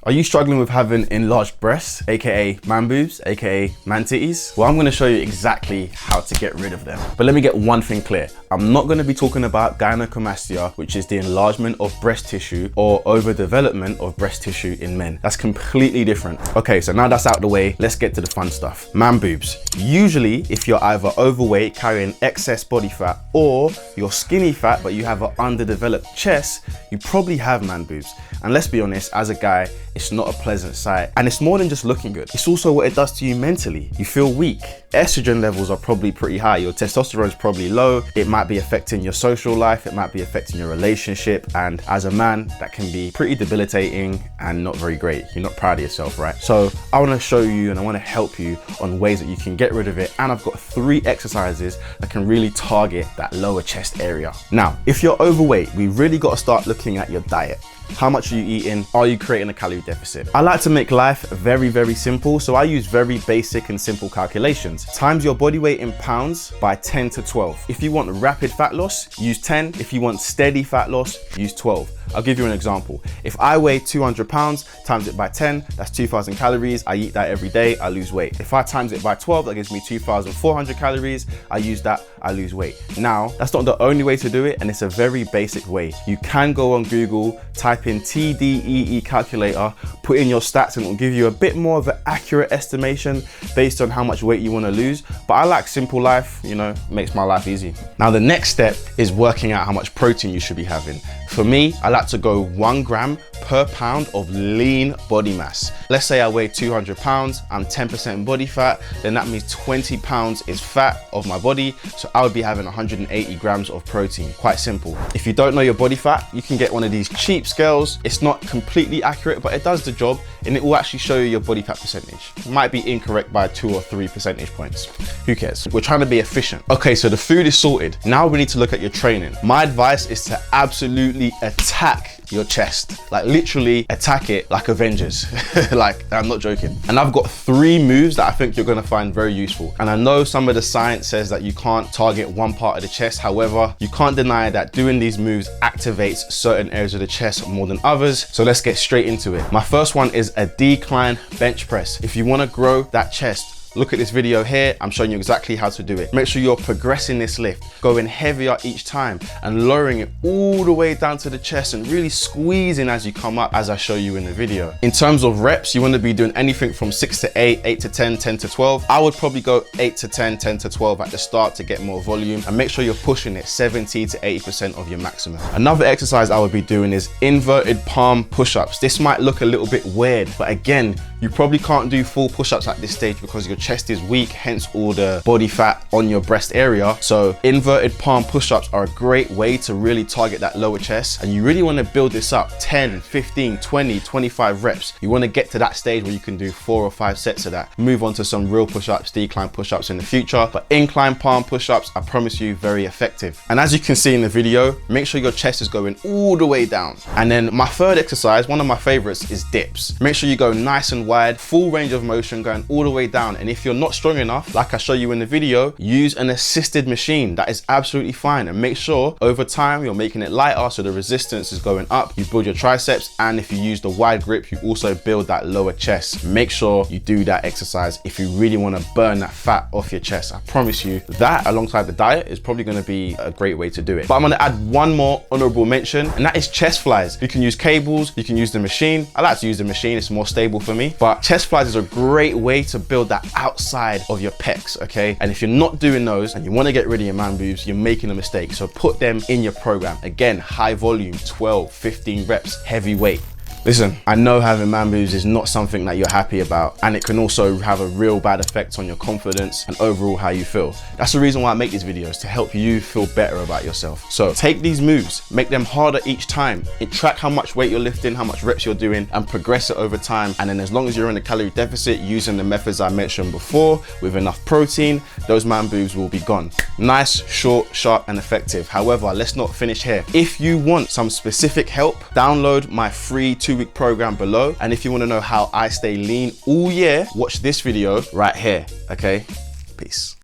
Are you struggling with having enlarged breasts, aka man boobs, aka man titties? Well, I'm gonna show you exactly how to get rid of them. But let me get one thing clear. I'm not gonna be talking about gynecomastia, which is the enlargement of breast tissue or overdevelopment of breast tissue in men. That's completely different. Okay, so now that's out of the way, let's get to the fun stuff. Man boobs. Usually, if you're either overweight, carrying excess body fat, or you're skinny fat, but you have an underdeveloped chest, you probably have man boobs. And let's be honest, as a guy, it's not a pleasant sight. And it's more than just looking good. It's also what it does to you mentally. You feel weak. Estrogen levels are probably pretty high. Your testosterone is probably low. It might be affecting your social life. It might be affecting your relationship. And as a man, that can be pretty debilitating and not very great. You're not proud of yourself, right? So I wanna show you and I wanna help you on ways that you can get rid of it. And I've got 3 exercises that can really target that lower chest area. Now, if you're overweight, we really gotta start looking at your diet. How much are you eating? Are you creating a calorie deficit? I like to make life very, very simple, so I use very basic and simple calculations. Times your body weight in pounds by 10 to 12. If you want rapid fat loss, use 10. If you want steady fat loss, use 12. I'll give you an example. If I weigh 200 pounds, times it by 10, that's 2,000 calories. I eat that every day, I lose weight. If I times it by 12, that gives me 2,400 calories. I use that, I lose weight. Now, that's not the only way to do it, and it's a very basic way. You can go on Google, type in TDEE calculator, put in your stats, and it will give you a bit more of an accurate estimation based on how much weight you want to lose. But I like simple life, you know, makes my life easy. Now, the next step is working out how much protein you should be having. For me, I like to go 1 gram per pound of lean body mass. Let's say I weigh 200 pounds, I'm 10% body fat, then that means 20 pounds is fat of my body, so I would be having 180 grams of protein. Quite simple. If you don't know your body fat, you can get one of these cheap scales. It's not completely accurate, but it does the job, and it will actually show you your body fat percentage. It might be incorrect by 2 or 3 percentage points. Who cares? We're trying to be efficient. Okay, so the food is sorted. Now we need to look at your training. My advice is to absolutely attack your chest, like literally attack it like Avengers. Like, I'm not joking. And I've got 3 moves that I think you're gonna find very useful. And I know some of the science says that you can't target one part of the chest. However, you can't deny that doing these moves activates certain areas of the chest more than others. So let's get straight into it. My first one is a decline bench press. If you wanna grow that chest, look at this video here. I'm showing you exactly how to do it. Make sure you're progressing this lift, going heavier each time and lowering it all the way down to the chest and really squeezing as you come up, as I show you in the video. In terms of reps, you want to be doing anything from 6 to 8, 8 to 10, 10 to 12. I would probably go 8 to 10, 10 to 12 at the start to get more volume, and make sure you're pushing it 70 to 80% of your maximum. Another exercise I would be doing is inverted palm push-ups. This might look a little bit weird, but again, you probably can't do full push-ups at this stage because your chest is weak, hence all the body fat on your breast area. So inverted palm push-ups are a great way to really target that lower chest, and you really want to build this up 10, 15, 20, 25 reps. You want to get to that stage where you can do 4 or 5 sets of that. Move on to some real push-ups, decline push-ups in the future, but incline palm push-ups, I promise you, very effective. And as you can see in the video, make sure your chest is going all the way down. And then my third exercise, one of my favorites, is dips. Make sure you go nice and wide, full range of motion, going all the way down. And if you're not strong enough, like I show you in the video, use an assisted machine. That is absolutely fine. And make sure over time you're making it lighter so the resistance is going up. You build your triceps, and if you use the wide grip, you also build that lower chest. Make sure you do that exercise if you really want to burn that fat off your chest. I promise you that, alongside the diet, is probably going to be a great way to do it. But I'm going to add one more honorable mention, and that is chest flies. You can use cables, you can use the machine. I like to use the machine, it's more stable for me, but chest flies is a great way to build that outside of your pecs, okay? And if you're not doing those and you want to get rid of your man boobs, you're making a mistake. So put them in your program. Again, high volume, 12, 15 reps, heavy weight. Listen, I know having man boobs is not something that you're happy about, and it can also have a real bad effect on your confidence and overall how you feel. That's the reason why I make these videos, to help you feel better about yourself. So take these moves, make them harder each time, and track how much weight you're lifting, how much reps you're doing, and progress it over time. And then as long as you're in a calorie deficit using the methods I mentioned before with enough protein, those man boobs will be gone. Nice, short, sharp, and effective. However, let's not finish here. If you want some specific help, download my free 2-week program below. And if you want to know how I stay lean all year, watch this video right here. Okay, peace.